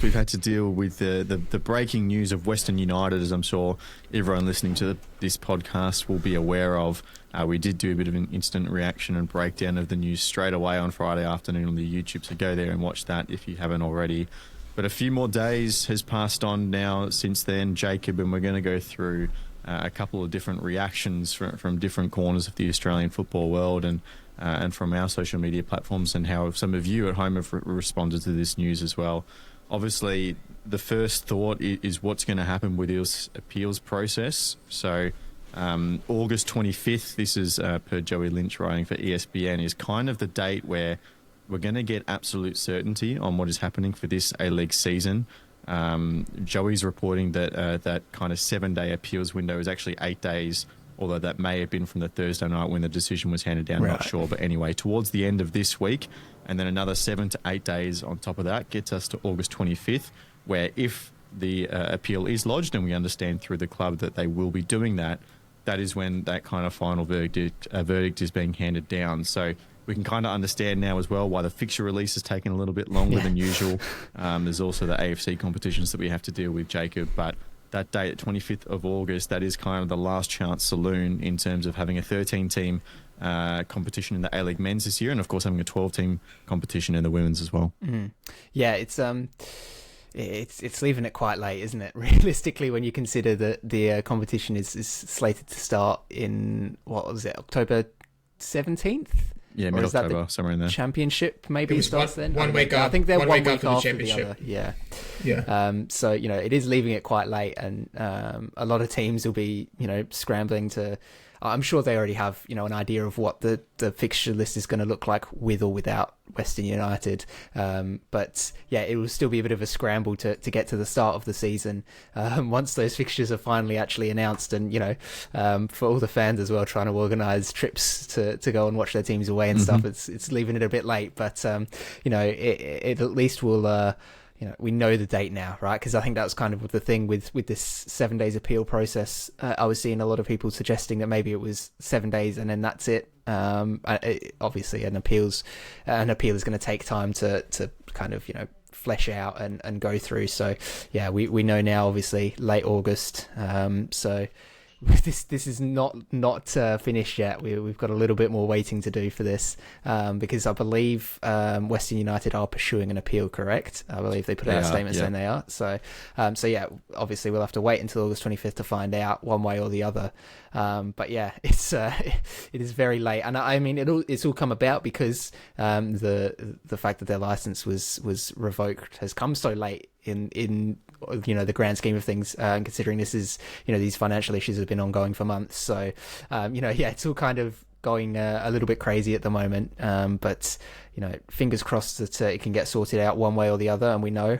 We've had to deal with the breaking news of Western United, as I'm sure everyone listening to this podcast will be aware of. We did do a bit of an instant reaction and breakdown of the news straight away on Friday afternoon on the YouTube, so go there and watch that if you haven't already. But a few more days has passed on now since then, Jacob, and we're going to go through a couple of different reactions from different corners of the Australian football world and from our social media platforms, and how some of you at home have responded to this news as well. Obviously, the first thought is what's going to happen with this appeals process. So August 25th, this is per Joey Lynch writing for ESPN, is kind of the date where we're going to get absolute certainty on what is happening for this A-League season. Joey's reporting that that kind of 7-day appeals window is actually 8 days, although that may have been from the Thursday night when the decision was handed down, not sure. But anyway, towards the end of this week, and then another 7 to 8 days on top of that gets us to August 25th, where if the appeal is lodged, and we understand through the club that they will be doing that, that is when that kind of final verdict is being handed down. So we can kind of understand now as well why the fixture release has taken a little bit longer than usual. There's also the AFC competitions that we have to deal with, Jacob, but that date, 25th of August, that is kind of the last chance saloon in terms of having a 13-team competition in the A-League men's this year, and of course having a 12-team competition in the women's as well. Yeah, it's leaving it quite late, isn't it? Realistically, when you consider that the competition is slated to start in, what was it, October 17th? Yeah, mid-October, somewhere in there. Championship maybe starts then. One week after. I think they're one week after the championship. other. Yeah. Yeah. So, it is leaving it quite late, and a lot of teams will be, scrambling to. I'm sure they already have, an idea of what the fixture list is going to look like with or without Western United. But yeah, it will still be a bit of a scramble to get to the start of the season once those fixtures are finally actually announced, and for all the fans as well, trying to organise trips to go and watch their teams away and stuff. It's leaving it a bit late, but it at least will. We know the date now, right? Because I think that was kind of the thing with this 7 days appeal process. I was seeing a lot of people suggesting that maybe it was 7 days and then that's it. Obviously, an appeal is going to take time to kind of flesh out and go through. So yeah, we know now. Obviously, late August. So. This is not finished yet. We've got a little bit more waiting to do for this, because I believe Western United are pursuing an appeal. Correct? I believe they put out a statement saying they are. So yeah, obviously we'll have to wait until August 25th to find out one way or the other. But yeah, it is very late, and I mean it's all come about because the fact that their license was revoked has come so late in the grand scheme of things, and considering this is these financial issues have been ongoing for months. So it's all kind of going a little bit crazy at the moment, but fingers crossed that it can get sorted out one way or the other, and we know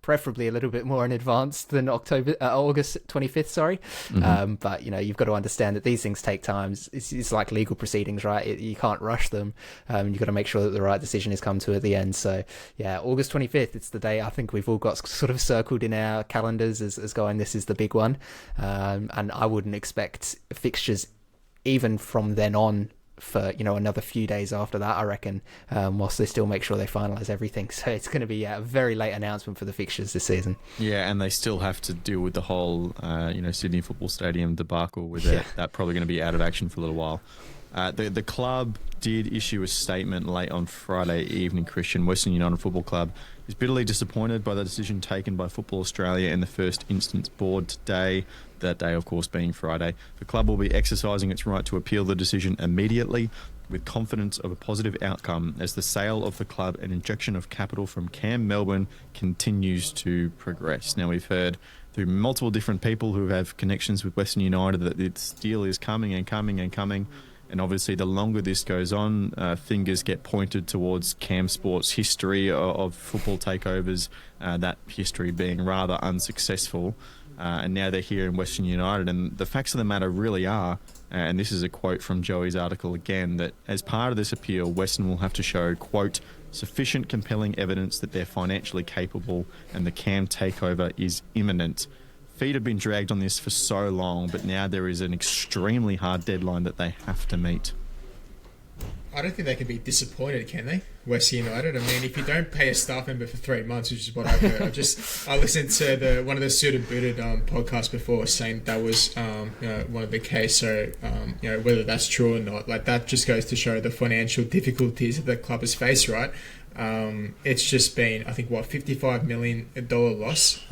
preferably a little bit more in advance than August 25th, sorry. But you've got to understand that these things take time. It's like legal proceedings, right? You can't rush them. You've got to make sure that the right decision is come to at the end. So yeah, August 25th, it's the day I think we've all got sort of circled in our calendars as going, this is the big one. And I wouldn't expect fixtures even from then on for another few days after that, I reckon, whilst they still make sure they finalise everything. So it's going to be a very late announcement for the fixtures this season. Yeah, and they still have to deal with the whole Sydney Football Stadium debacle with that probably going to be out of action for a little while. The club did issue a statement late on Friday evening, Christian. Western United Football Club is bitterly disappointed by the decision taken by Football Australia and the first instance board today, that day of course being Friday. The club will be exercising its right to appeal the decision immediately with confidence of a positive outcome as the sale of the club and injection of capital from Cam Melbourne continues to progress. Now, we've heard through multiple different people who have connections with Western United that this deal is coming and coming and coming. And obviously, the longer this goes on, fingers get pointed towards Cam Sport's history of football takeovers, that history being rather unsuccessful. And now they're here in Western United. And the facts of the matter really are, and this is a quote from Joey's article again, that as part of this appeal, Western will have to show, quote, sufficient compelling evidence that they're financially capable and the Cam takeover is imminent. Feet have been dragged on this for so long, but now there is an extremely hard deadline that they have to meet. I don't think they can be disappointed, can they? West United. I mean, if you don't pay a staff member for 3 months, which is what I've heard, I listened to one of the Suited Booted podcasts before, saying that was one of the case. So whether that's true or not, like that just goes to show the financial difficulties that the club has faced, right? It's just been, I think, $55 million loss.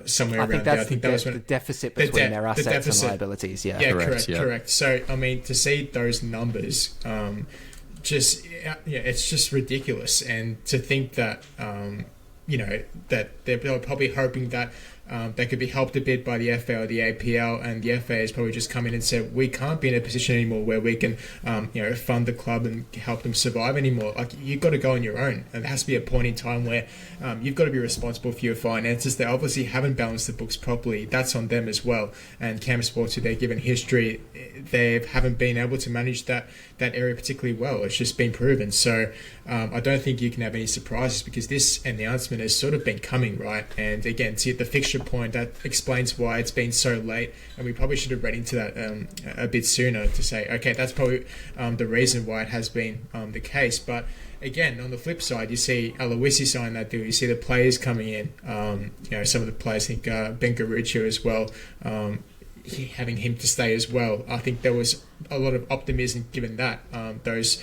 Somewhere around there. I think that was the deficit between their assets and liabilities. Yeah, correct. So, I mean, to see those numbers, it's just ridiculous. And to think that, that they're probably hoping that they could be helped a bit by the FA or the APL, and the FA has probably just come in and said, we can't be in a position anymore where we can fund the club and help them survive anymore. Like, you've got to go on your own, and there has to be a point in time where you've got to be responsible for your finances. They obviously haven't balanced the books properly. That's on them as well. And Cam Sports, who they're given history, they haven't been able to manage that area particularly well. It's just been proven. So I don't think you can have any surprises, because this announcement has sort of been coming, right? And again, to the fixture point, that explains why it's been so late, and we probably should have read into that a bit sooner to say, okay, that's probably the reason why it has been the case. But again, on the flip side, you see Aloisi sign that deal. You see the players coming in. Some of the players, I think Ben Garuccio as well, having him to stay as well. I think there was a lot of optimism given that those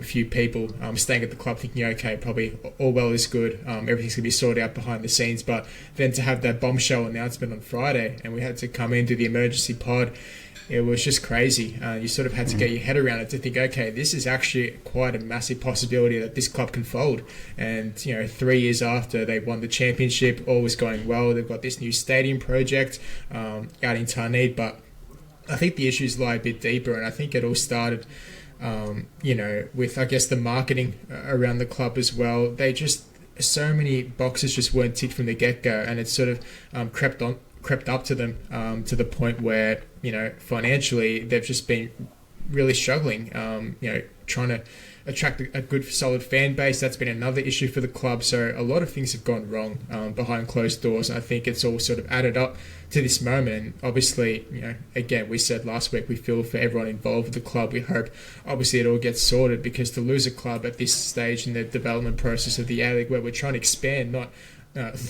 few people staying at the club thinking, okay, probably all well is good, everything's going to be sorted out behind the scenes. But then to have that bombshell announcement on Friday, and we had to come into the emergency pod, it was just crazy. You sort of had to get your head around it to think, okay, this is actually quite a massive possibility that this club can fold. And 3 years after they won the championship, all was going well. They've got this new stadium project out in Tarneed, but I think the issues lie a bit deeper, and I think it all started with, I guess, the marketing around the club as well. They just, so many boxes just weren't ticked from the get-go, and it sort of crept up to them to the point where, financially they've just been really struggling, trying to attract a good solid fan base. That's been another issue for the club. So a lot of things have gone wrong behind closed doors. I think it's all sort of added up to this moment. And obviously, again, we said last week, we feel for everyone involved with the club. We hope obviously it all gets sorted, because to lose a club at this stage in the development process of the A-League, where we're trying to expand, not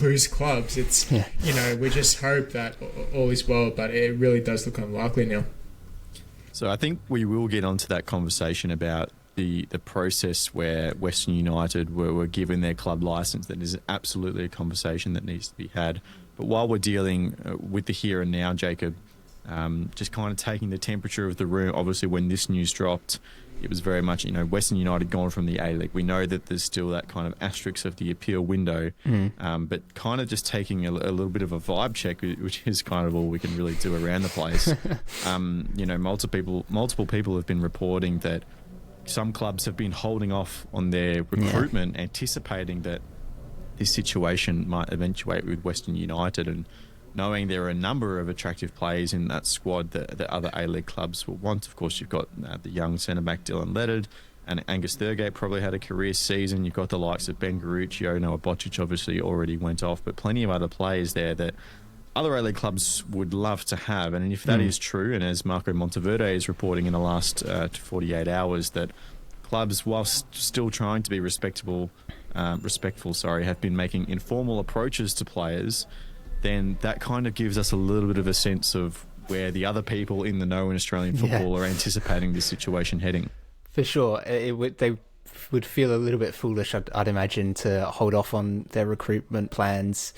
lose clubs, it's we just hope that all is well, but it really does look unlikely now. So I think we will get onto that conversation about the process where Western United were given their club licence. That is absolutely a conversation that needs to be had. But while we're dealing with the here and now, Jacob, just kind of taking the temperature of the room, obviously when this news dropped, it was very much, Western United gone from the A-League. We know that there's still that kind of asterisk of the appeal window, but kind of just taking a little bit of a vibe check, which is kind of all we can really do around the place. Multiple people have been reporting that some clubs have been holding off on their recruitment, anticipating that this situation might eventuate with Western United, and knowing there are a number of attractive players in that squad that other A-League clubs will want. Of course, you've got the young centre-back Dylan Leonard, and Angus Thurgate probably had a career season. You've got the likes of Ben Garuccio, Noah Bocic obviously already went off, but plenty of other players there that other A-League clubs would love to have. And if that is true, and as Marco Monteverde is reporting in the last 48 hours, that clubs, whilst still trying to be respectful, have been making informal approaches to players, then that kind of gives us a little bit of a sense of where the other people in the know in Australian football are anticipating this situation heading. For sure. They would feel a little bit foolish, I'd imagine, to hold off on their recruitment plans,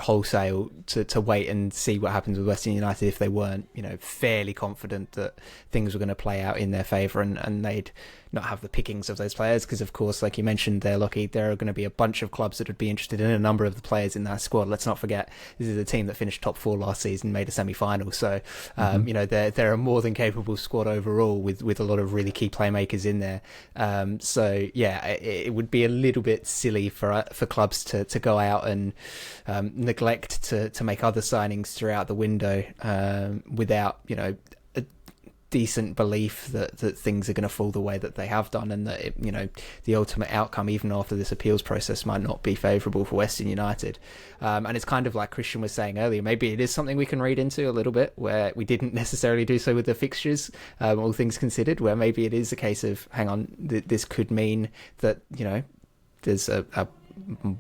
wholesale, to wait and see what happens with Western United if they weren't, fairly confident that things were going to play out in their favour, and they'd not have the pickings of those players. Because, of course, like you mentioned there, Lockie, there are going to be a bunch of clubs that would be interested in a number of the players in that squad. Let's not forget, this is a team that finished top 4 last season, made a semi-final. So, they're a more than capable squad overall, with a lot of really key playmakers in there. It would be a little bit silly for clubs to go out and neglect to make other signings throughout the window without, decent belief that things are going to fall the way that they have done, and that the ultimate outcome, even after this appeals process, might not be favourable for Western United. And it's kind of like Christian was saying earlier, maybe it is something we can read into a little bit, where we didn't necessarily do so with the fixtures, all things considered, where maybe it is a case of, hang on, this could mean that there's a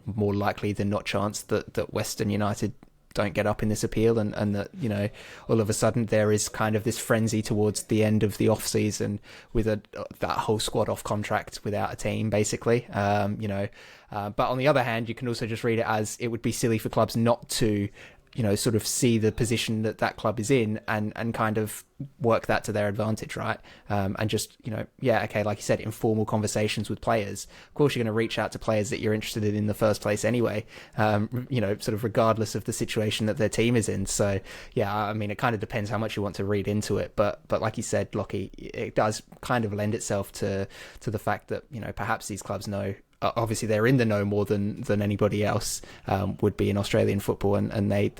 more likely than not chance that Western United don't get up in this appeal, and that all of a sudden there is kind of this frenzy towards the end of the off season with that whole squad off contract without a team, basically. But on the other hand, you can also just read it as it would be silly for clubs not to sort of see the position that club is in and kind of work that to their advantage, right? And just, okay, like you said, informal conversations with players. Of course, you're going to reach out to players that you're interested in the first place anyway, sort of regardless of the situation that their team is in. So, yeah, I mean, it kind of depends how much you want to read into it. But like you said, Lockie, it does kind of lend itself to the fact that, perhaps these clubs know, obviously they're in the know more than anybody else would be in Australian football, and they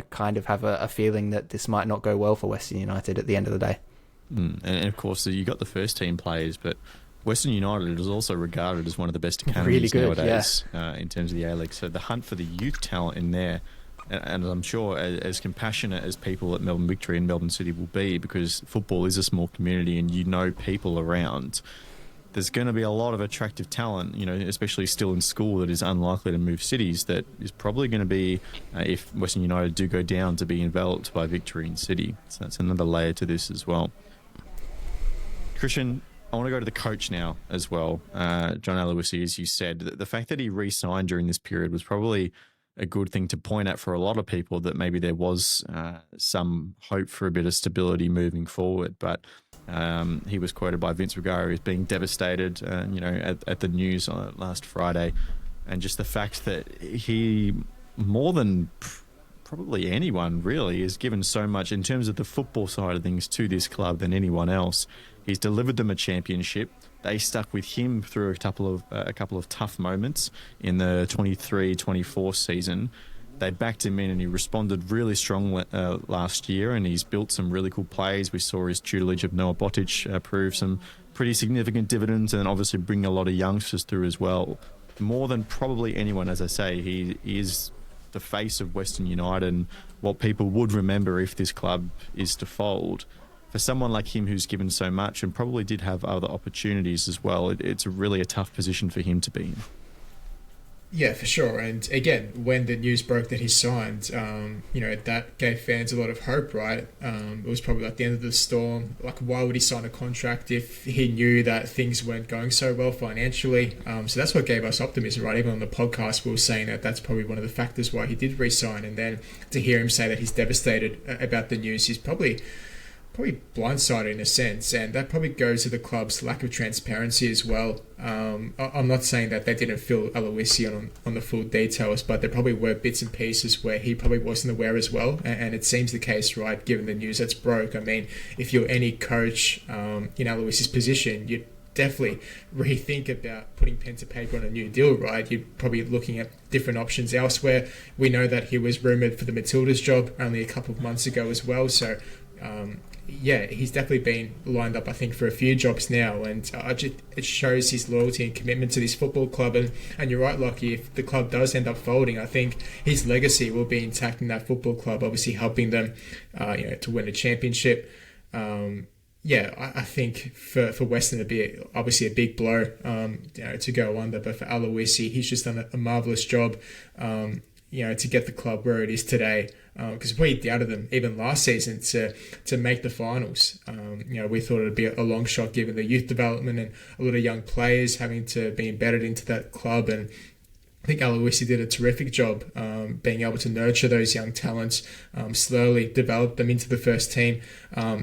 kind of have a feeling that this might not go well for Western United at the end of the day. And of course, you got the first team players, but Western United is also regarded as one of the best academies really good, nowadays in terms of the A-League. So the hunt for the youth talent in there, and I'm sure as compassionate as people at Melbourne Victory and Melbourne City will be, because football is a small community and people around, there's going to be a lot of attractive talent, especially still in school, that is unlikely to move cities, that is probably going to be, if Western United do go down, to be enveloped by Victory and City. So that's another layer to this as well. Christian, I want to go to the coach now as well. John Aloisi, as you said, the fact that he re-signed during this period was probably a good thing to point at for a lot of people, that maybe there was some hope for a bit of stability moving forward. But he was quoted by Vince Ruggieri as being devastated, at the news last Friday. And just the fact that he, more than probably anyone really, has given so much in terms of the football side of things to this club than anyone else. He's delivered them a championship. They stuck with him through a couple of tough moments in the 23-24 season. They backed him in, and he responded really strong last year, and he's built some really cool plays. We saw his tutelage of Noah Botic prove some pretty significant dividends, and obviously bring a lot of youngsters through as well. More than probably anyone, as I say, he is the face of Western United and what people would remember if this club is to fold. For someone like him who's given so much and probably did have other opportunities as well, it's really a tough position for him to be in. Yeah, for sure. And again, when the news broke that he signed, that gave fans a lot of hope, right? It was probably like the end of the storm. Like, why would he sign a contract if he knew that things weren't going so well financially? So that's what gave us optimism, right? Even on the podcast, we were saying that that's probably one of the factors why he did re-sign. And then to hear him say that he's devastated about the news, he's probably blindsided in a sense, and that probably goes to the club's lack of transparency as well. I'm not saying that they didn't fill Aloisi on the full details, but there probably were bits and pieces where he probably wasn't aware as well, and it seems the case, right, given the news that's broke. I mean, if you're any coach in Aloisi's position, you'd definitely rethink about putting pen to paper on a new deal, right? You're probably looking at different options elsewhere. We know that he was rumoured for the Matildas job only a couple of months ago as well, so he's definitely been lined up, I think, for a few jobs now, and it shows his loyalty and commitment to this football club. And you're right, Lockie, if the club does end up folding, I think his legacy will be intact in that football club, obviously helping them to win a championship. I think for Western it'd be obviously a big blow to go under, but for Aloisi, he's just done a marvellous job to get the club where it is today, because we doubted them even last season to make the finals. We thought it'd be a long shot given the youth development and a lot of young players having to be embedded into that club, and I think Aloisi did a terrific job being able to nurture those young talents, slowly develop them into the first team.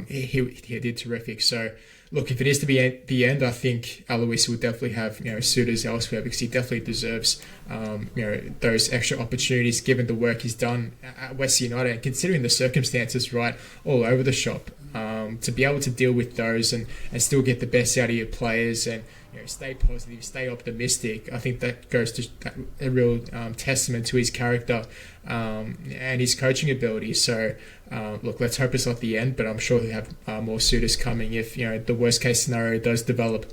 He did terrific. So look, if it is to be the end, I think Aloisi will definitely have suitors elsewhere, because he definitely deserves those extra opportunities given the work he's done at West United, and considering the circumstances right all over the shop, to be able to deal with those and still get the best out of your players, and stay positive, stay optimistic. I think that goes to a real testament to his character and his coaching ability. So look, let's hope it's not the end, but I'm sure he'll have more suitors coming if the worst case scenario does develop.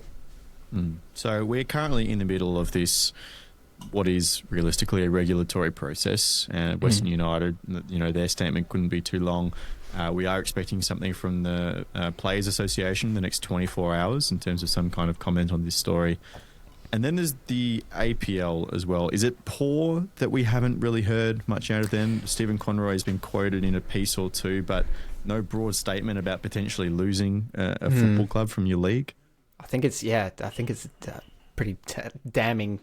So we're currently in the middle of this, what is realistically a regulatory process, and Western United, their statement couldn't be too long. We are expecting something from the Players Association in the next 24 hours in terms of some kind of comment on this story. And then there's the APL as well. Is it poor that we haven't really heard much out of them? Stephen Conroy has been quoted in a piece or two, but no broad statement about potentially losing a football club from your league. I think it's a pretty damning,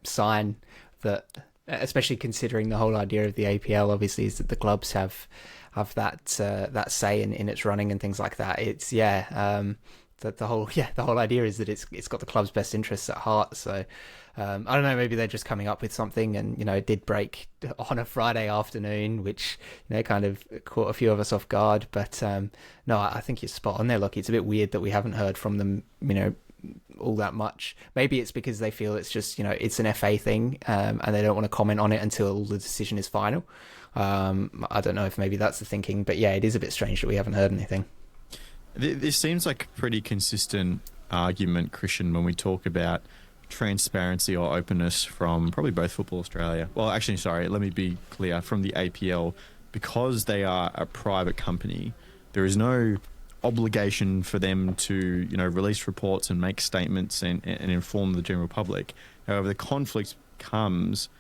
sign that, especially considering the whole idea of the APL obviously is that the clubs have that say in its running and things like that. It's that the whole idea is that it's got the club's best interests at heart. So I don't know, maybe they're just coming up with something, and it did break on a Friday afternoon, which kind of caught a few of us off guard. But no, I think you're spot on there. Look, it's a bit weird that we haven't heard from them, all that much. Maybe it's because they feel it's just it's an FA thing, and they don't want to comment on it until the decision is final. I don't know if maybe that's the thinking, but yeah, it is a bit strange that we haven't heard anything. This seems like a pretty consistent argument, Christian, when we talk about transparency or openness from probably both Football Australia. Well, actually, sorry, let me be clear. From the APL, because they are a private company, there is no obligation for them to, release reports and make statements and inform the general public. However, the conflict comes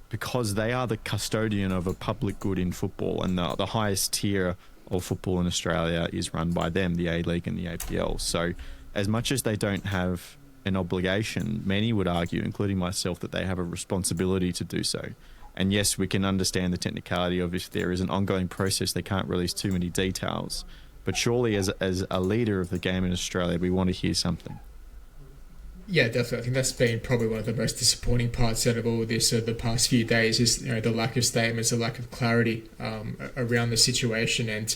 because they are the custodian of a public good in football, and the highest tier of football in Australia is run by them, the A-League and the APL. So as much as they don't have an obligation, many would argue, including myself, that they have a responsibility to do so. And yes, we can understand the technicality of if there is an ongoing process, they can't release too many details. But surely as a leader of the game in Australia, we want to hear something. Yeah, definitely. I think that's been probably one of the most disappointing parts out of all of this the past few days is the lack of statements, the lack of clarity around the situation. And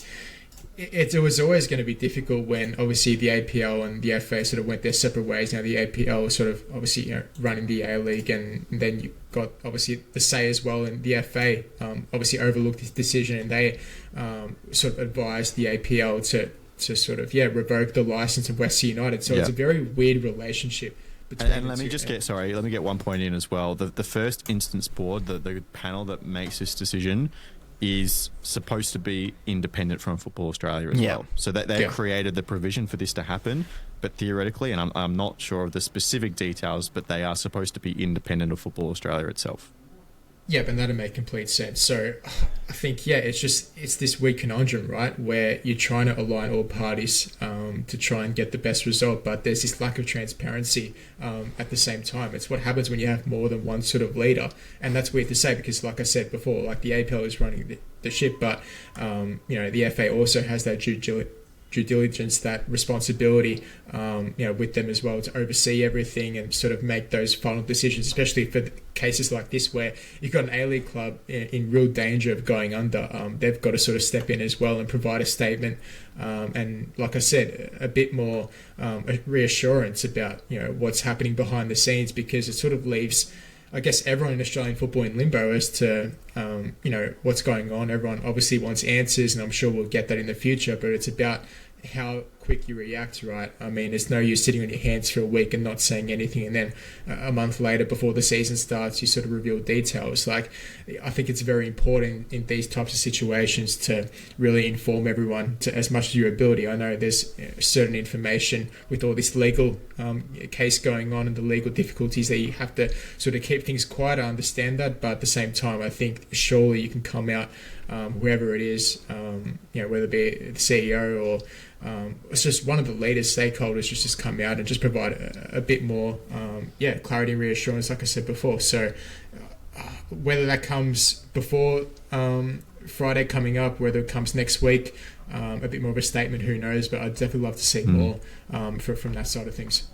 it was always going to be difficult when obviously the APL and the FA sort of went their separate ways. Now the APL was sort of obviously running the A-League, and then you got obviously the say as well, and the FA obviously overlooked this decision, and they sort of advised the APL to sort of revoke the license of Western United. So it's a very weird relationship between and let me get one point in as well. The first instance board, the panel that makes this decision, is supposed to be independent from Football Australia as well. So that they've created the provision for this to happen, but theoretically, and I'm not sure of the specific details, but they are supposed to be independent of Football Australia itself. Yeah, but that'd make complete sense. So I think, it's this weird conundrum, right, where you're trying to align all parties to try and get the best result, but there's this lack of transparency at the same time. It's what happens when you have more than one sort of leader, and that's weird to say because, like I said before, like the APL is running the ship, but the FA also has that due diligence, that responsibility, with them as well, to oversee everything and sort of make those final decisions, especially for cases like this where you've got an A-League club in real danger of going under. They've got to sort of step in as well and provide a statement, and like I said, a bit more reassurance about what's happening behind the scenes, because it sort of leaves, I guess, everyone in Australian football in limbo as to, what's going on. Everyone obviously wants answers, and I'm sure we'll get that in the future, but it's about how quick you react, right? I mean, it's no use sitting on your hands for a week and not saying anything, and then a month later, before the season starts, you sort of reveal details. Like, I think it's very important in these types of situations to really inform everyone to as much as your ability. I know there's certain information with all this legal case going on and the legal difficulties that you have to sort of keep things quiet. I understand that, but at the same time, I think surely you can come out, whoever it is, whether it be the CEO or it's just one of the leaders, stakeholders, just come out and just provide a bit more clarity and reassurance, like I said before. So whether that comes before Friday coming up, whether it comes next week, a bit more of a statement, who knows, but I'd definitely love to see more from that side of things.